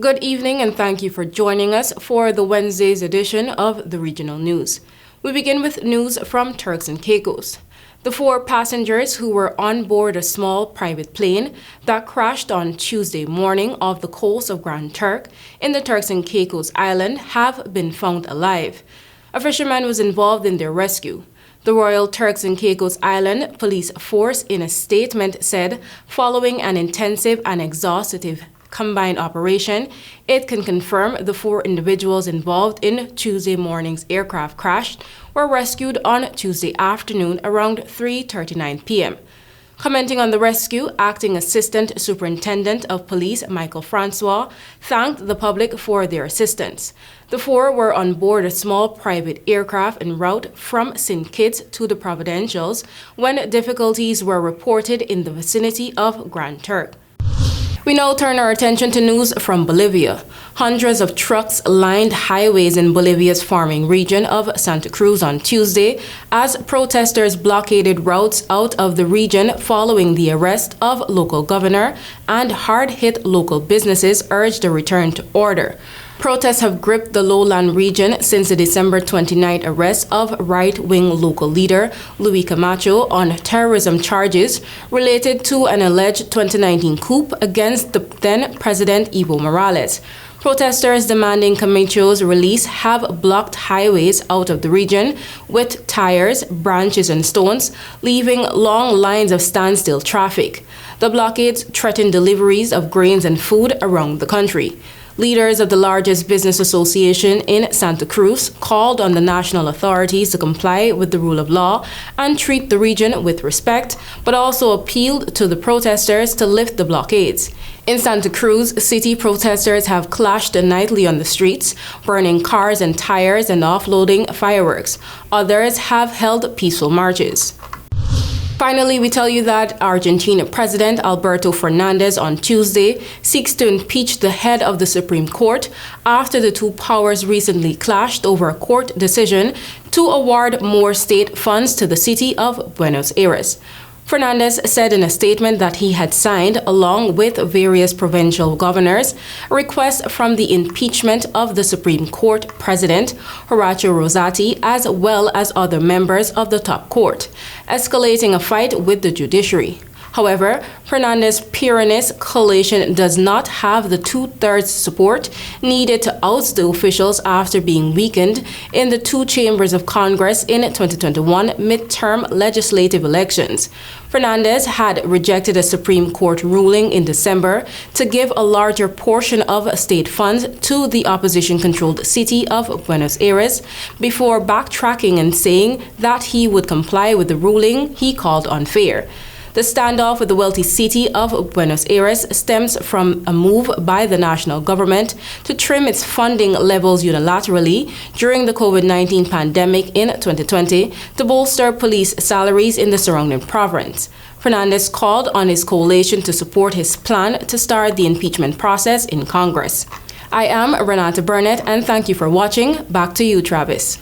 Good evening and thank you for joining us for the Wednesday's edition of the Regional News. We begin with news from Turks and Caicos. The 4 passengers who were on board a small private plane that crashed on Tuesday morning off the coast of Grand Turk in the Turks and Caicos Island have been found alive. A fisherman was involved in their rescue. The Royal Turks and Caicos Island Police Force in a statement said following an intensive and exhaustive combined operation, it can confirm the 4 individuals involved in Tuesday morning's aircraft crash were rescued on Tuesday afternoon around 3:39 p.m. Commenting on the rescue, Acting Assistant Superintendent of Police Michael Francois thanked the public for their assistance. The 4 were on board a small private aircraft en route from St. Kitts to the Provincials when difficulties were reported in the vicinity of Grand Turk. We now turn our attention to news from Bolivia. Hundreds of trucks lined highways in Bolivia's farming region of Santa Cruz on Tuesday as protesters blockaded routes out of the region following the arrest of local governor, and hard-hit local businesses urged a return to order. Protests have gripped the lowland region since the December 29th arrest of right-wing local leader Luis Camacho on terrorism charges related to an alleged 2019 coup against the then-President Evo Morales. Protesters demanding Camacho's release have blocked highways out of the region with tires, branches, and stones, leaving long lines of standstill traffic. The blockades threaten deliveries of grains and food around the country. Leaders of the largest business association in Santa Cruz called on the national authorities to comply with the rule of law and treat the region with respect, but also appealed to the protesters to lift the blockades. In Santa Cruz, city protesters have clashed nightly on the streets, burning cars and tires and offloading fireworks. Others have held peaceful marches. Finally, we tell you that Argentina President Alberto Fernandez on Tuesday seeks to impeach the head of the Supreme Court after the 2 powers recently clashed over a court decision to award more state funds to the city of Buenos Aires. Fernandez said in a statement that he had signed, along with various provincial governors, a request from the impeachment of the Supreme Court President, Horacio Rosati, as well as other members of the top court, escalating a fight with the judiciary. However, Fernandez's Peronist coalition does not have the 2/3 support needed to oust the officials after being weakened in the 2 chambers of Congress in 2021 midterm legislative elections. Fernandez had rejected a Supreme Court ruling in December to give a larger portion of state funds to the opposition-controlled city of Buenos Aires before backtracking and saying that he would comply with the ruling he called unfair. The standoff with the wealthy city of Buenos Aires stems from a move by the national government to trim its funding levels unilaterally during the COVID-19 pandemic in 2020 to bolster police salaries in the surrounding province. Fernandez called on his coalition to support his plan to start the impeachment process in Congress. I am RENATTA and thank you for watching. Back to you, Travis.